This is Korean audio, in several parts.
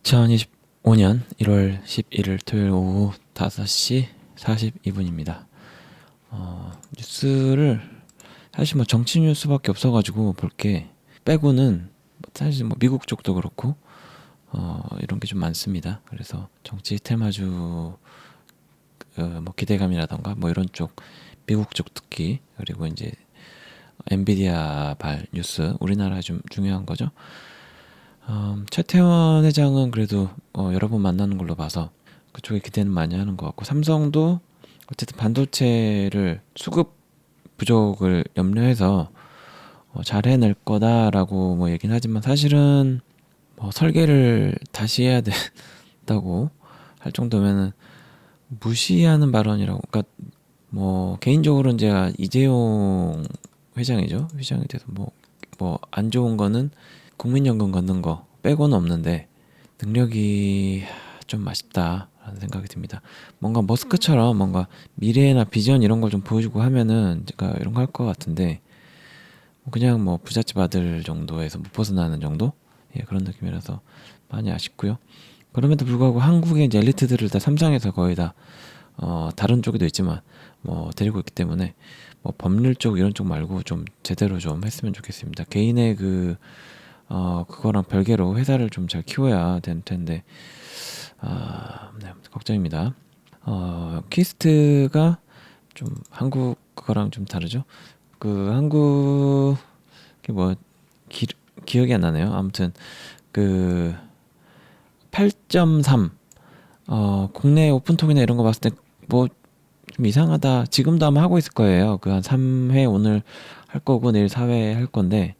2025년 1월 11일 토요일 오후 5시 42분입니다. 뉴스를 사실 뭐 정치 뉴스밖에 없어가지고 볼 게 빼고는 사실 뭐 미국 쪽도 그렇고 이런 게 좀 많습니다. 그래서 정치 테마주 뭐 기대감이라던가 뭐 이런 쪽 미국 쪽 특히 그리고 이제 엔비디아 발 뉴스 우리나라에 좀 중요한 거죠. 최태원 회장은 그래도 여러 번 만나는 걸로 봐서 그쪽에 기대는 많이 하는 것 같고 삼성도 어쨌든 반도체를 수급 부족을 염려해서 잘 해낼 거다라고 뭐 얘기는 하지만 사실은 뭐 설계를 다시 해야 된다고 할 정도면은 무시하는 발언이라고. 그러니까 뭐 개인적으로는 제가 이재용 회장이죠. 회장에 대해서 뭐 안 좋은 거는 국민연금 걷는 거 빼고는 없는데 능력이 좀 아쉽다라는 생각이 듭니다. 뭔가 머스크처럼 뭔가 미래나 비전 이런 걸 좀 보여주고 하면은 제가 이런 거 할 것 같은데 그냥 뭐 부잣집 아들 정도에서 못 벗어나는 정도? 예, 그런 느낌이라서 많이 아쉽고요. 그럼에도 불구하고 한국의 이제 엘리트들을 다 삼성에서 거의 다 다른 쪽에도 있지만 뭐 데리고 있기 때문에 뭐 법률 쪽 이런 쪽 말고 좀 제대로 좀 했으면 좋겠습니다. 개인의 그거랑 별개로 회사를 좀 잘 키워야 될 텐데 네, 걱정입니다. 퀴스트가 좀 한국 그거랑 좀 다르죠. 그 한국 뭐 기억이 안 나네요. 아무튼 그 8.3 국내 오픈톡이나 이런 거 봤을 때 뭐 좀 이상하다. 지금도 아마 하고 있을 거예요. 그 한 3회 오늘 할 거고 내일 4회 할 건데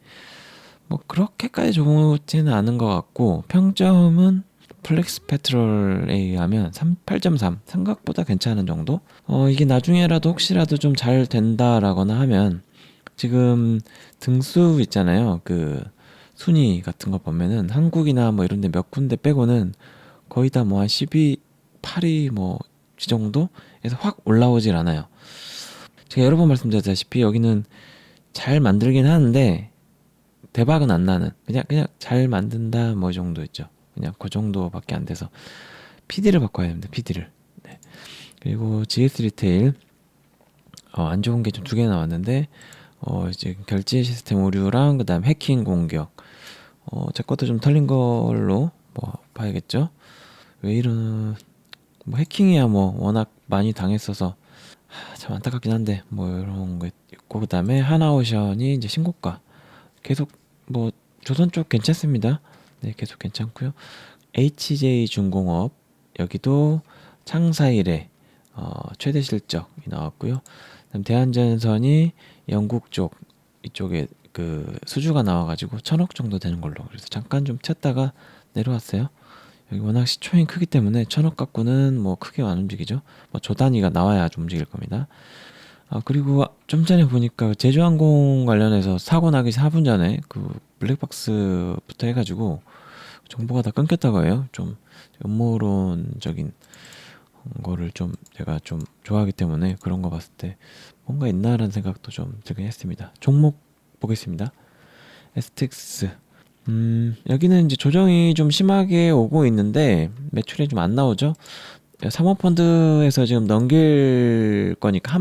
뭐 그렇게까지 좋지는 않은 것 같고 평점은 플렉스 페트롤에 의하면 8.3 생각보다 괜찮은 정도? 이게 나중에라도 혹시라도 좀 잘 된다라거나 하면 지금 등수 있잖아요. 그 순위 같은 거 보면은 한국이나 뭐 이런 데 몇 군데 빼고는 거의 다 뭐 한 12, 8위 뭐 이 정도에서 확 올라오질 않아요. 제가 여러 번 말씀드렸다시피 여기는 잘 만들긴 하는데 대박은 안 나는 그냥 잘 만든다 뭐 이 정도 있죠. 그냥 그 정도밖에 안 돼서 PD를 바꿔야 됩니다. PD를. 네. 그리고 GS 리테일 안 좋은 게 좀 두 개 나왔는데 이제 결제 시스템 오류랑 그다음 해킹 공격. 제 것도 좀 털린 걸로 뭐 봐야겠죠. 왜 이런 뭐 해킹이야 뭐 워낙 많이 당했어서 참 안타깝긴 한데 뭐 이런 거 있고 그다음에 하나오션이 이제 신고가 계속 뭐 조선 쪽 괜찮습니다. 네, 계속 괜찮고요. HJ중공업 여기도 창사 이래 최대 실적이 나왔고요. 그다음 대한전선이 영국 쪽 이쪽에 그 수주가 나와가지고 1,000억 정도 되는 걸로 그래서 잠깐 좀 튀었다가 내려왔어요. 여기 워낙 시총이 크기 때문에 1,000억 갖고는 뭐 크게 안 움직이죠. 뭐 조 단위가 나와야 좀 움직일 겁니다. 그리고 좀 전에 보니까 제주항공 관련해서 사고 나기 4분 전에 그 블랙박스부터 해가지고 정보가 다 끊겼다고 해요. 좀 음모론적인 거를 좀 제가 좀 좋아하기 때문에 그런 거 봤을 때 뭔가 있나라는 생각도 좀 들긴 했습니다. 종목 보겠습니다. STX 여기는 이제 조정이 좀 심하게 오고 있는데 매출이 좀 안 나오죠. 사모펀드에서 지금 넘길 거니까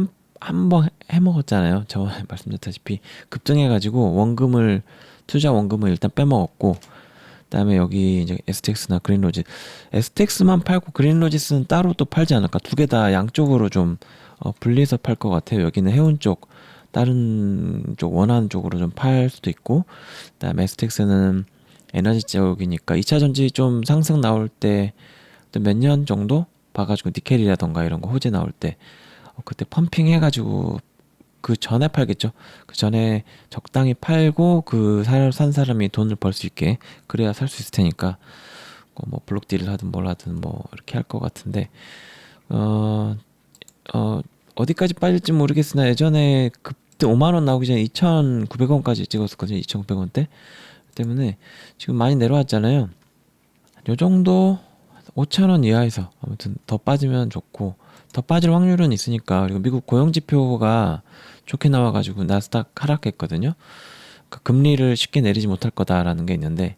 한 번 해먹었잖아요. 저번에 말씀드렸다시피 급등해가지고 투자 원금을 일단 빼먹었고 그다음에 여기 이제 STX나 그린로지 STX만 팔고 그린로지스는 따로 또 팔지 않을까. 두 개 다 양쪽으로 좀 분리해서 팔 것 같아요. 여기는 해운 쪽 다른 쪽 원하는 쪽으로 좀 팔 수도 있고 그다음에 STX는 에너지 쪽이니까 2차 전지 좀 상승 나올 때 몇 년 정도 봐가지고 니켈이라던가 이런 거 호재 나올 때 그때 펌핑 해가지고 그 전에 팔겠죠. 그 전에 적당히 팔고 산 사람이 돈을 벌 수 있게 그래야 살 수 있을 테니까 뭐 블록딜을 하든 뭘 하든 뭐 이렇게 할 것 같은데 어, 어디까지 빠질지 모르겠으나 예전에 그때 5만 원 나오기 전에 2,900원까지 찍었었거든요. 2,900원대 때문에 지금 많이 내려왔잖아요. 요 정도 5,000원 이하에서 아무튼 더 빠지면 좋고 더 빠질 확률은 있으니까. 그리고 미국 고용지표가 좋게 나와가지고 나스닥 하락했거든요. 금리를 쉽게 내리지 못할 거다라는 게 있는데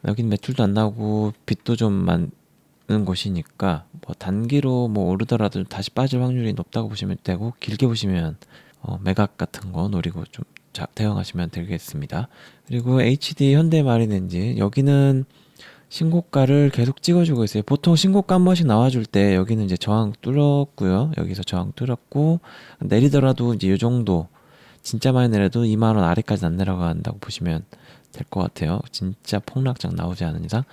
여긴 매출도 안 나오고 빚도 좀 많은 곳이니까 뭐 단기로 뭐 오르더라도 다시 빠질 확률이 높다고 보시면 되고, 길게 보시면 매각 같은 거 노리고 좀 대응하시면 되겠습니다. 그리고 HD 현대마린엔진, 여기는 신고가를 계속 찍어주고 있어요. 보통 신고가 한 번씩 나와줄 때 여기는 이제 저항 뚫었고요. 여기서 저항 뚫었고, 내리더라도 이제 이 정도, 진짜 많이 내려도 2만 원 아래까지 안 내려간다고 보시면 될 것 같아요. 진짜 폭락장 나오지 않은 이상.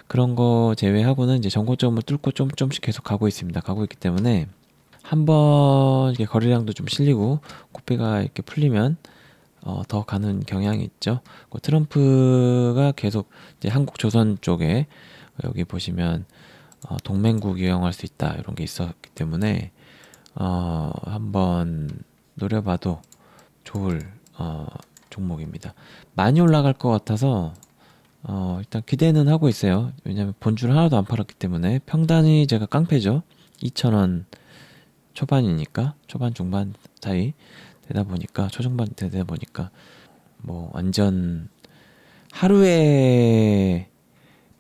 그런 거 제외하고는 이제 전고점을 뚫고 좀씩 계속 가고 있습니다. 가고 있기 때문에 한번 이렇게 거래량도 좀 실리고 코피가 이렇게 풀리면 더 가는 경향이 있죠. 트럼프가 계속 이제 한국 조선 쪽에 여기 보시면 동맹국 이용할 수 있다 이런 게 있었기 때문에 한번 노려봐도 좋을 종목입니다. 많이 올라갈 것 같아서 일단 기대는 하고 있어요. 왜냐면 본주를 하나도 안 팔았기 때문에. 평단이 제가 깡패죠. 2,000원 초반이니까, 초반 중반 사이 되다 보니까, 초중반 되다 보니까 뭐 완전 하루에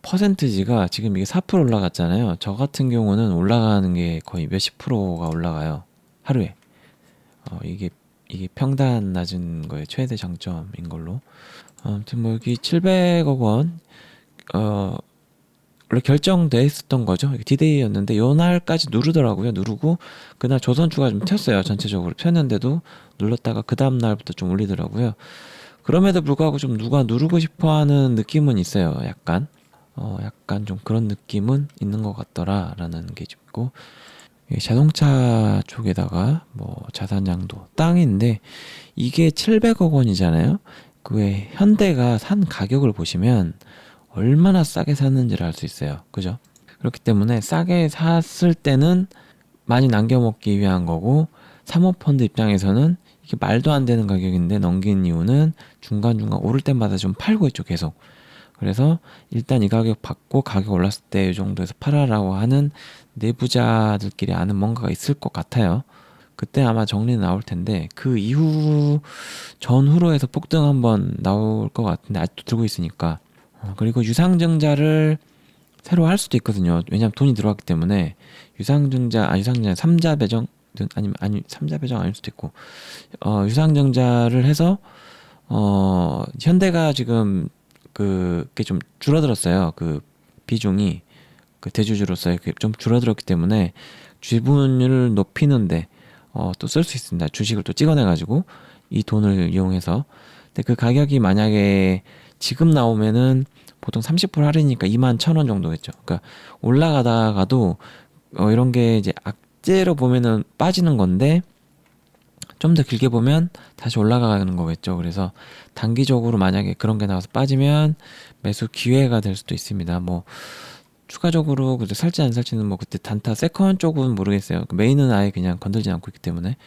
퍼센트지가 지금 이게 4% 올라갔잖아요. 저 같은 경우는 올라가는 게 거의 몇십 프로가 올라가요, 하루에. 이게 평단 낮은 거의 최대 장점인 걸로. 아무튼 뭐 여기 700억 원 원래 결정돼 있었던 거죠. 디데이였는데 요 날까지 누르더라고요. 누르고 그날 조선주가 좀 튀었어요. 전체적으로 튀었는데도 눌렀다가 그 다음 날부터 좀 올리더라고요. 그럼에도 불구하고 좀 누가 누르고 싶어하는 느낌은 있어요. 약간 좀 그런 느낌은 있는 것 같더라라는 게 있고, 자동차 쪽에다가 뭐 자산량도 땅인데 이게 700억 원이잖아요. 그 외 현대가 산 가격을 보시면 얼마나 싸게 샀는지를 알 수 있어요. 그죠? 그렇기 때문에 싸게 샀을 때는 많이 남겨먹기 위한 거고, 사모펀드 입장에서는 이게 말도 안 되는 가격인데 넘긴 이유는 중간중간 오를 때마다 좀 팔고 있죠, 계속. 그래서 일단 이 가격 받고 가격 올랐을 때 이 정도에서 팔아라고 하는 내부자들끼리 아는 뭔가가 있을 것 같아요. 그때 아마 정리는 나올 텐데, 그 이후 전후로 해서 폭등 한번 나올 것 같은데 아직도 들고 있으니까. 그리고 유상증자를 새로 할 수도 있거든요. 왜냐면 돈이 들어왔기 때문에. 유상증자 삼자 배정, 아니 삼자 배정 아닐 수도 있고, 유상증자를 해서 현대가 지금 그게 좀 줄어들었어요. 그 비중이, 그 대주주로서 좀 줄어들었기 때문에 지분율을 높이는데 또 쓸 수 있습니다. 주식을 또 찍어내가지고 이 돈을 이용해서. 근데 그 가격이 만약에 지금 나오면은 보통 30% 할인이니까 21,000원 정도겠죠. 그러니까 올라가다가도 이런 게 이제 악재로 보면은 빠지는 건데, 좀 더 길게 보면 다시 올라가는 거겠죠. 그래서 단기적으로 만약에 그런 게 나와서 빠지면 매수 기회가 될 수도 있습니다. 뭐 추가적으로 그때 살지 안 살지는 뭐 그때 단타 세컨 쪽은 모르겠어요. 메인은 아예 그냥 건들지 않고 있기 때문에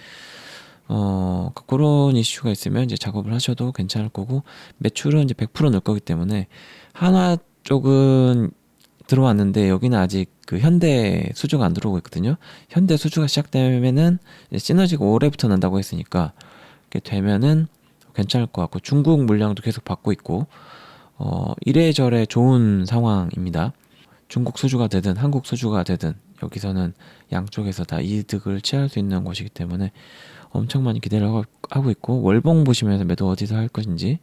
그런 이슈가 있으면 이제 작업을 하셔도 괜찮을 거고, 매출은 이제 100% 넣을 거기 때문에. 한화 쪽은 들어왔는데 여기는 아직 그 현대 수주가 안 들어오고 있거든요. 현대 수주가 시작되면은 이제 시너지가 올해부터 난다고 했으니까, 이렇게 되면은 괜찮을 것 같고, 중국 물량도 계속 받고 있고, 이래저래 좋은 상황입니다. 중국 수주가 되든 한국 수주가 되든 여기서는 양쪽에서 다 이득을 취할 수 있는 곳이기 때문에 엄청 많이 기대를 하고 있고, 월봉 보시면서 매도 어디서 할 것인지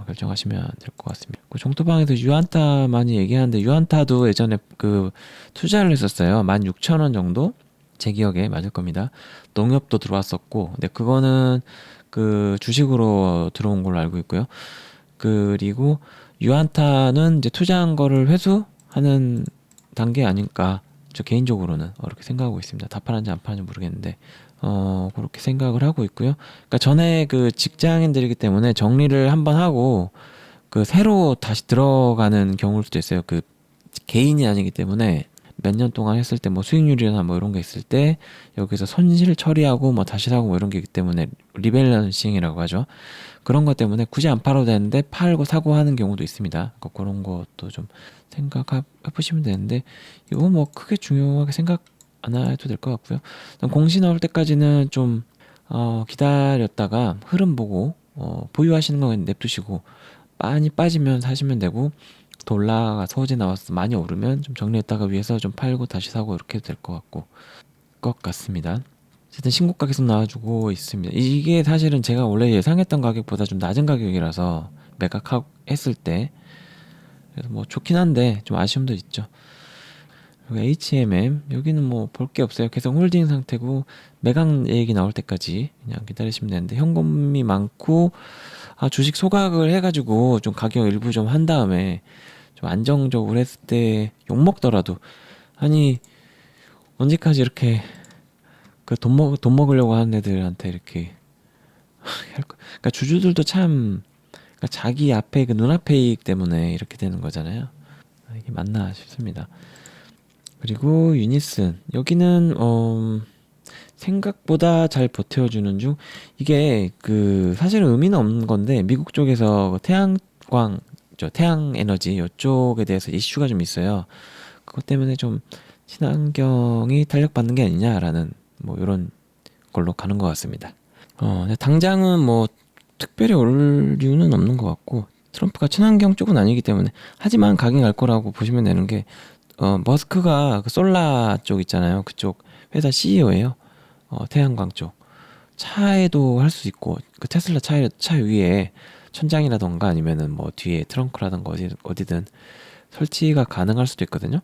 결정하시면 될 것 같습니다. 그 정토방에서 유한타 많이 얘기하는데, 유한타도 예전에 그 투자를 했었어요. 16,000원 정도? 제 기억에 맞을 겁니다. 농협도 들어왔었고, 근데 그거는 그 주식으로 들어온 걸로 알고 있고요. 그리고 유한타는 이제 투자한 거를 회수하는 단계 아닐까, 저 개인적으로는 그렇게 생각하고 있습니다. 다 팔았는지 안 팔았는지 모르겠는데 그렇게 생각을 하고 있고요. 그러니까 전에 그 직장인들이기 때문에 정리를 한번 하고 그 새로 다시 들어가는 경우일 수도 있어요. 그 개인이 아니기 때문에 몇 년 동안 했을 때 뭐 수익률이나 뭐 이런 게 있을 때 여기서 손실 처리하고 뭐 다시 사고 뭐 이런 게 있기 때문에 리밸런싱이라고 하죠. 그런 것 때문에 굳이 안 팔아도 되는데 팔고 사고 하는 경우도 있습니다. 그러니까 그런 것도 좀 생각해 보시면 되는데, 이거 뭐 크게 중요하게 생각 안 해도 될 것 같고요. 공시 나올 때까지는 좀 기다렸다가 흐름 보고 보유하시는 건 냅두시고, 많이 빠지면 사시면 되고, 더 올라가서 호재 나와서 많이 오르면 좀 정리했다가 위에서 좀 팔고 다시 사고 이렇게 될 것 같습니다. 어쨌든 신고가 계속 나와주고 있습니다. 이게 사실은 제가 원래 예상했던 가격보다 좀 낮은 가격이라서 매각했을 때 그래서 뭐 좋긴 한데 좀 아쉬움도 있죠. 그리고 HMM 여기는 뭐 볼 게 없어요. 계속 홀딩 상태고 매각 얘기 나올 때까지 그냥 기다리시면 되는데 현금이 많고 주식 소각을 해가지고 좀 가격 일부 좀 한 다음에 좀 안정적으로 했을 때 욕먹더라도 아니 언제까지 이렇게 그 돈 먹으려고 하는 애들한테 이렇게 그러니까 주주들도 참 그러니까 자기 앞에 그 눈앞의 이익 때문에 이렇게 되는 거잖아요. 이게 맞나 싶습니다. 그리고 유니슨 여기는 생각보다 잘 버텨주는 중. 이게 그 사실은 의미는 없는 건데 미국 쪽에서 태양광 태양 에너지 이쪽에 대해서 이슈가 좀 있어요. 그것 때문에 좀 친환경이 탄력받는 게 아니냐라는 뭐 이런 걸로 가는 것 같습니다. 근데 당장은 뭐 특별히 오를 이유는 없는 것 같고 트럼프가 친환경 쪽은 아니기 때문에 하지만 가긴 갈 거라고 보시면 되는 게 머스크가 그 솔라 쪽 있잖아요. 그쪽 회사 CEO예요. 태양광 쪽 차에도 할 수 있고 그 테슬라 차 위에 천장이라던가 아니면은 뭐 뒤에 트렁크라던가 어디든 설치가 가능할 수도 있거든요.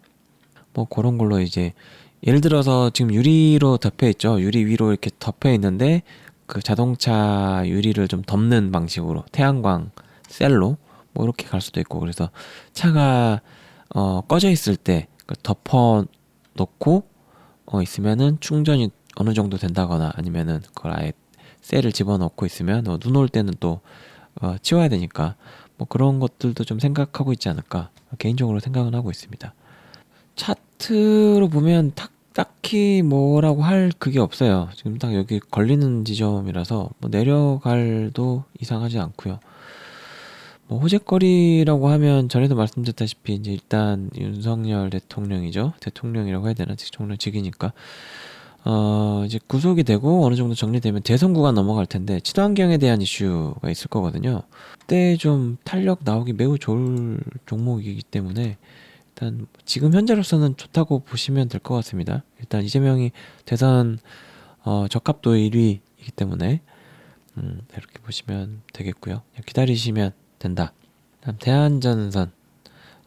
뭐 그런 걸로 이제 예를 들어서 지금 유리로 덮여 있죠. 유리 위로 이렇게 덮여 있는데 그 자동차 유리를 좀 덮는 방식으로 태양광 셀로 뭐 이렇게 갈 수도 있고 그래서 차가 꺼져 있을 때 덮어 놓고 있으면은 충전이 어느 정도 된다거나 아니면은 그걸 아예 셀을 집어넣고 있으면 눈 올 때는 또 치워야 되니까 뭐 그런 것들도 좀 생각하고 있지 않을까 개인적으로 생각은 하고 있습니다. 차트로 보면 딱히 뭐라고 할 그게 없어요. 지금 딱 여기 걸리는 지점이라서 뭐 내려갈도 이상하지 않고요. 뭐 호재거리라고 하면 전에도 말씀드렸다시피 이제 일단 윤석열 대통령이죠. 대통령이라고 해야 되나? 대통령직이니까 이제 구속이 되고 어느 정도 정리되면 대선 구간 넘어갈 텐데 친환경에 대한 이슈가 있을 거거든요. 그때 좀 탄력 나오기 매우 좋을 종목이기 때문에 일단 지금 현재로서는 좋다고 보시면 될 것 같습니다. 일단 이재명이 대선 적합도 1위이기 때문에 이렇게 보시면 되겠고요. 기다리시면 된다. 다음 대한전선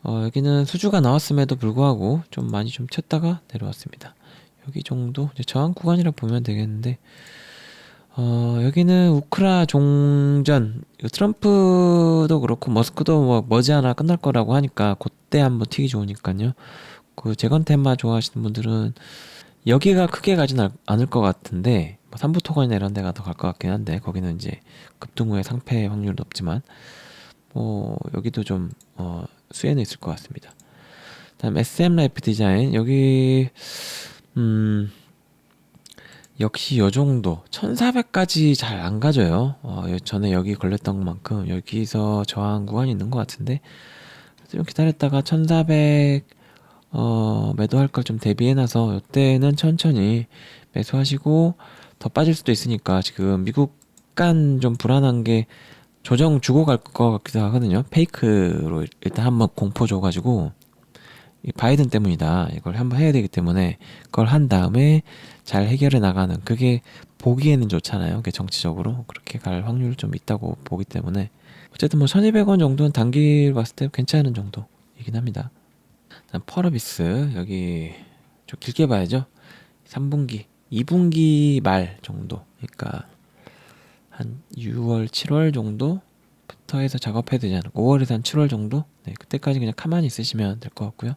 여기는 수주가 나왔음에도 불구하고 좀 많이 좀 쳤다가 내려왔습니다. 여기 정도 이제 저항 구간이라 보면 되겠는데 여기는 우크라 종전 트럼프도 그렇고 머스크도 뭐 머지않아 끝날 거라고 하니까 그때 한번 튀기 좋으니까요. 그 재건 테마 좋아하시는 분들은 여기가 크게 가진 않을 것 같은데 뭐 삼부토건이나 이런 데가 더 갈 것 같긴 한데 거기는 이제 급등 후에 상패 확률은 높지만 뭐 여기도 좀 수혜는 있을 것 같습니다. 다음 SM 라이프 디자인 여기 역시 요 정도 1400까지 잘 안 가져요. 전에 여기 걸렸던 만큼 여기서 저항 구간이 있는 것 같은데 좀 기다렸다가 1400 매도할 걸 좀 대비해놔서 이때는 천천히 매수하시고 더 빠질 수도 있으니까 지금 미국 간 좀 불안한 게 조정 주고 갈 것 같기도 하거든요. 페이크로 일단 한번 공포 줘가지고 이 바이든 때문이다. 이걸 한번 해야 되기 때문에 그걸 한 다음에 잘 해결해 나가는 그게 보기에는 좋잖아요. 그게 정치적으로 그렇게 갈 확률이 좀 있다고 보기 때문에 어쨌든 뭐 1200원 정도는 단기를 봤을 때 괜찮은 정도이긴 합니다. 펄어비스 여기 좀 길게 봐야죠. 3분기 2분기 말 정도 그러니까 한 6월 7월 정도부터 해서 작업해야 되지 않을까 5월에서 한 7월 정도 네, 그때까지 그냥 가만히 있으시면 될 것 같고요.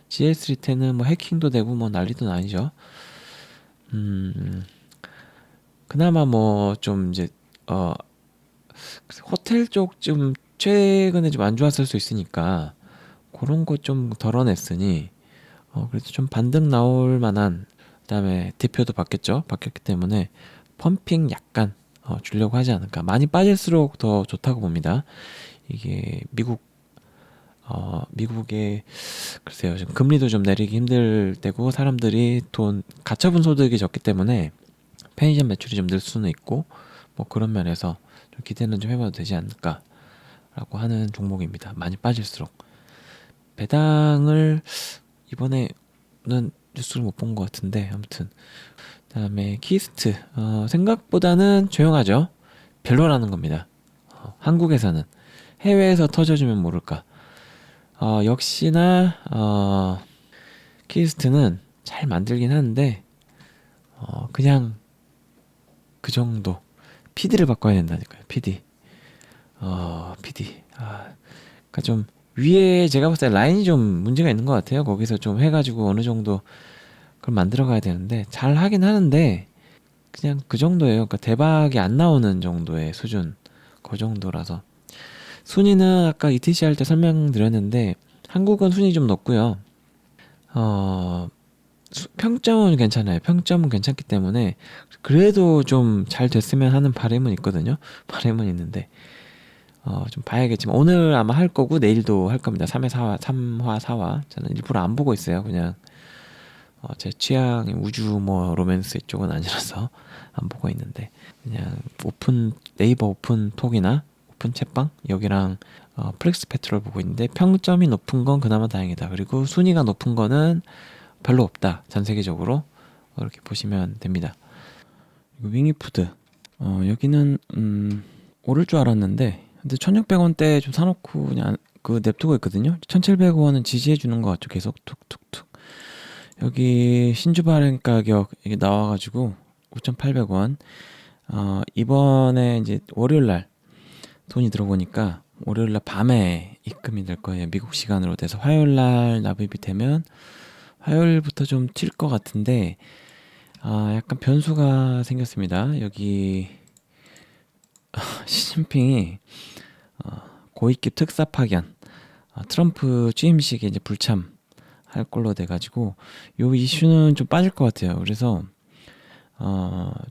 GS 리테는 뭐 해킹도 되고 뭐 난리도 아니죠. 그나마 뭐 좀 이제 호텔 쪽 좀 최근에 좀 안 좋았을 수 있으니까 그런 거 좀 덜어냈으니 그래도 좀 반등 나올 만한 그다음에 대표도 바뀌었기 때문에 펌핑 약간 주려고 하지 않을까. 많이 빠질수록 더 좋다고 봅니다. 이게 미국의 글쎄요, 지금 금리도 좀 내리기 힘들 때고 사람들이 돈 가처분 소득이 적기 때문에 편의점 매출이 좀 늘 수는 있고 뭐 그런 면에서 좀 기대는 좀 해봐도 되지 않을까라고 하는 종목입니다. 많이 빠질수록. 배당을 이번에는 뉴스를 못 본 것 같은데 아무튼 그다음에 키스트 생각보다는 조용하죠. 별로라는 겁니다. 한국에서는 해외에서 터져주면 모를까. 역시나 키스트는 잘 만들긴 하는데 그냥 그 정도. PD를 바꿔야 된다니까요. PD. 그러니까 좀 위에 제가 봤을 때 라인이 좀 문제가 있는 것 같아요. 거기서 좀 해가지고 어느 정도 그걸 만들어 가야 되는데 잘 하긴 하는데 그냥 그 정도예요. 그러니까 대박이 안 나오는 정도의 수준. 그 정도라서. 순위는 아까 ETC 할 때 설명드렸는데 한국은 순위 좀 높고요. 평점은 괜찮아요. 평점은 괜찮기 때문에 그래도 좀 잘 됐으면 하는 바람은 있거든요. 바람은 있는데 좀 봐야겠지만 오늘 아마 할 거고 내일도 할 겁니다. 3회 4화, 3화 4화. 저는 일부러 안 보고 있어요. 그냥 제 취향이 우주 뭐 로맨스 이쪽은 아니라서 안 보고 있는데 그냥 네이버 오픈 톡이나 오픈 채빵 여기랑 플렉스 페트롤 보고 있는데 평점이 높은 건 그나마 다행이다. 그리고 순위가 높은 거는 별로 없다. 전 세계적으로 이렇게 보시면 됩니다. 윙이푸드 여기는 오를 줄 알았는데 근데 1600원대 좀 사놓고 그냥 그 냅두고 있거든요. 1700원은 지지해 주는 것 같죠. 계속 툭툭툭 여기 신주 발행 가격 이게 나와가지고 5,800원 이번에 이제 월요일날 돈이 들어보니까 월요일날 밤에 입금이 될 거예요. 미국 시간으로 돼서 화요일날 납입이 되면 화요일부터 좀 튈 것 같은데 약간 변수가 생겼습니다. 여기 시진핑이 고위급 특사 파견 트럼프 취임식에 이제 불참 할 걸로 돼가지고 요 이슈는 좀 빠질 것 같아요. 그래서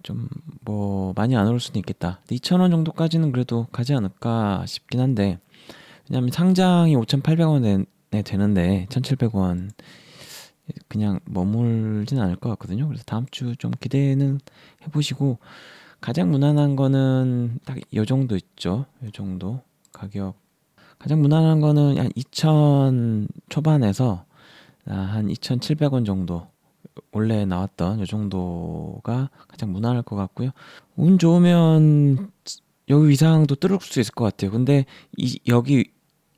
좀 뭐 많이 안 오를 수도 있겠다. 2,000원 정도까지는 그래도 가지 않을까 싶긴 한데 왜냐면 상장이 5,800원에 되는데 1,700원 그냥 머물진 않을 것 같거든요. 그래서 다음 주 좀 기대는 해보시고 가장 무난한 거는 딱 요 정도 있죠. 요 정도 가격 가장 무난한 거는 한 2,000 초반에서 한 2,700원 정도 원래 나왔던 요 정도가 가장 무난할 것 같고요. 운 좋으면 여기 위상도 뚫을 수 있을 것 같아요. 근데 여기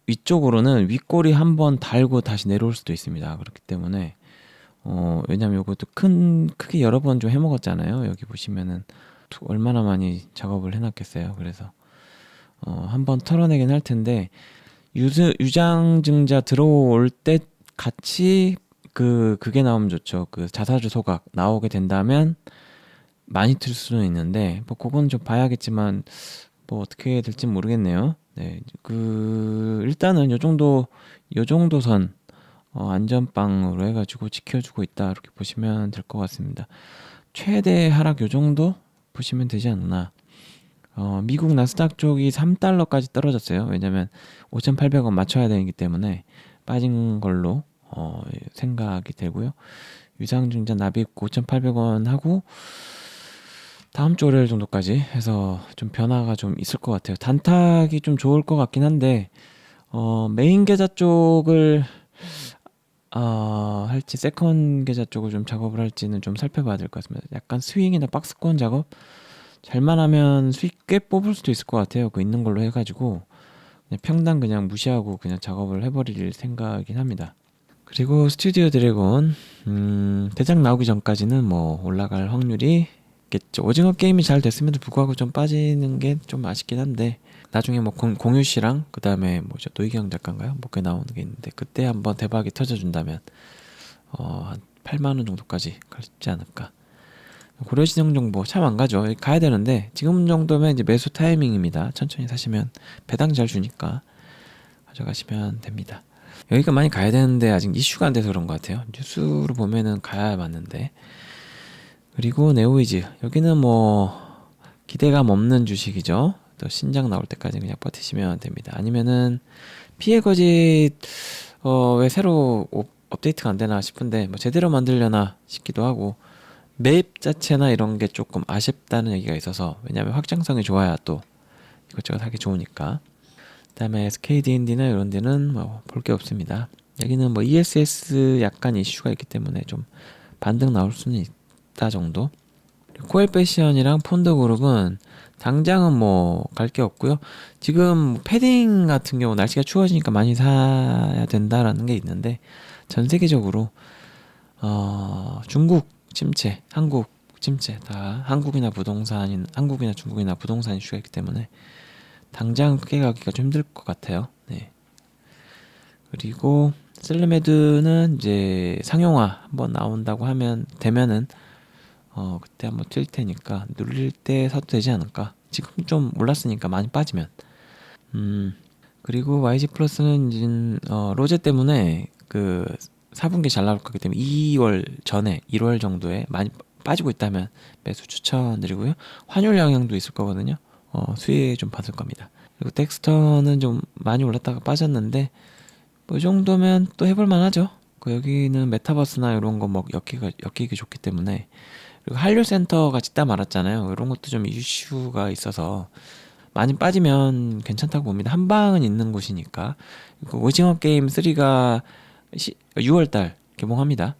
위쪽으로는 윗꼬리 한번 달고 다시 내려올 수도 있습니다. 그렇기 때문에 왜냐면 요것도 크게 여러 번 좀 해먹었잖아요. 여기 보시면은 얼마나 많이 작업을 해놨겠어요. 그래서 한번 털어내긴 할 텐데 유장증자 들어올 때 같이 그게 나오면 좋죠. 그 자사주 소각 나오게 된다면 많이 틀 수는 있는데 뭐 그건 좀 봐야겠지만 뭐 어떻게 될지 모르겠네요. 네, 일단은 요 정도 선 안전빵으로 해가지고 지켜주고 있다 이렇게 보시면 될 것 같습니다. 최대 하락 요 정도 보시면 되지 않나. 미국 나스닥 쪽이 3달러까지 떨어졌어요. 왜냐면 5,800원 맞춰야 되기 때문에 빠진 걸로 생각이 되고요. 유상증자 납입 5,800원 하고 다음 주 월요일 정도까지 해서 좀 변화가 좀 있을 것 같아요. 단탁이 좀 좋을 것 같긴 한데 메인 계좌 쪽을 할지 세컨 계좌 쪽을 좀 작업을 할지는 좀 살펴봐야 될 것 같습니다. 약간 스윙이나 박스권 작업 잘만 하면 수익 꽤 뽑을 수도 있을 것 같아요. 그 있는 걸로 해가지고 그냥 평당 그냥 무시하고 그냥 작업을 해버릴 생각이긴 합니다. 그리고 스튜디오 드래곤 대장 나오기 전까지는 뭐 올라갈 확률이 있겠죠. 오징어 게임이 잘 됐음에도 불구하고 좀 빠지는 게 좀 아쉽긴 한데 나중에 뭐 공유 씨랑 그 다음에 뭐죠 노희경 작가인가요? 뭐 그 나오는 게 있는데 그때 한번 대박이 터져준다면 한 8만 원 정도까지 갈지 않을까. 고려신용 정보 참 안 가죠. 가야 되는데 지금 정도면 이제 매수 타이밍입니다. 천천히 사시면 배당 잘 주니까 가져가시면 됩니다. 여기가 많이 가야 되는데 아직 이슈가 안 돼서 그런 것 같아요. 뉴스로 보면은 가야 맞는데. 그리고 네오이즈 여기는 뭐 기대감 없는 주식이죠. 또 신작 나올 때까지 그냥 버티시면 됩니다. 아니면은 피해 거짓 왜 새로 업데이트가 안 되나 싶은데 뭐 제대로 만들려나 싶기도 하고 맵 자체나 이런 게 조금 아쉽다는 얘기가 있어서 왜냐면 확장성이 좋아야 또 이것저것 하기 좋으니까. 그다음에 SKD&D나 이런 데는 뭐 볼 게 없습니다. 여기는 뭐 ESS 약간 이슈가 있기 때문에 좀 반등 나올 수는 있다 정도. 코엘 패션이랑 폰드그룹은 당장은 뭐 갈 게 없고요. 지금 패딩 같은 경우 날씨가 추워지니까 많이 사야 된다라는 게 있는데 전 세계적으로 중국 침체, 한국 침체 다 한국이나 중국이나 부동산 이슈가 있기 때문에 당장 크게 가기가 좀 힘들 것 같아요. 네. 그리고 셀르메드는 이제 상용화 한번 나온다고 하면 되면은 그때 한번 뛸 테니까 눌릴 때 사도 되지 않을까. 지금 좀 올랐으니까 많이 빠지면. 그리고 YG 플러스는 이제 로제 때문에 그 4분기 잘 나올 거기 때문에 2월 전에 1월 정도에 많이 빠지고 있다면 매수 추천드리고요. 환율 영향도 있을 거거든요. 수혜 좀 받을 겁니다. 그리고 덱스터는 좀 많이 올랐다가 빠졌는데 뭐 이 정도면 또 해볼 만하죠. 여기는 메타버스나 이런 거 뭐 엮이기 좋기 때문에. 그리고 한류센터가 짓다 말았잖아요. 이런 것도 좀 이슈가 있어서 많이 빠지면 괜찮다고 봅니다. 한방은 있는 곳이니까. 그리고 오징어 게임 3가 6월달 개봉합니다.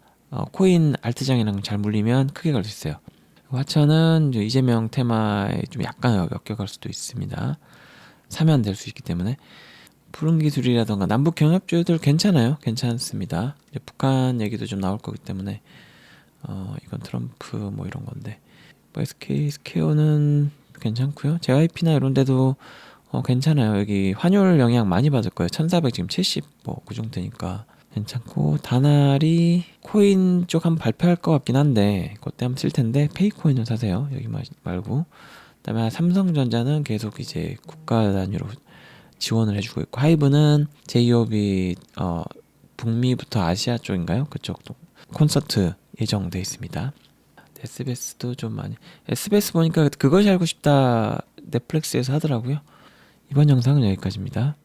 코인 알트장이랑 잘 물리면 크게 갈 수 있어요. 화천은 이제 이재명 테마에 좀 약간 엮여갈 수도 있습니다. 사면 될 수 있기 때문에. 푸른 기술이라던가 남북 경협주들 괜찮아요. 괜찮습니다. 이제 북한 얘기도 좀 나올 거기 때문에 이건 트럼프 뭐 이런 건데 뭐 SK 스퀘어는 괜찮고요. JYP나 이런 데도 괜찮아요. 여기 환율 영향 많이 받을 거예요. 1400 지금 70 뭐 그 정도니까 괜찮고 다날이 코인 쪽 한번 발표할 것 같긴 한데 그때 한번 쓸 텐데 페이코인을 사세요. 여기 말고. 그다음에 삼성전자는 계속 이제 국가 단위로 지원을 해주고 있고 하이브는 제이홉이 북미부터 아시아 쪽인가요? 그쪽도 콘서트 예정돼 있습니다. SBS도 좀 많이 SBS 보니까 그것이 알고 싶다 넷플릭스에서 하더라고요. 이번 영상은 여기까지입니다.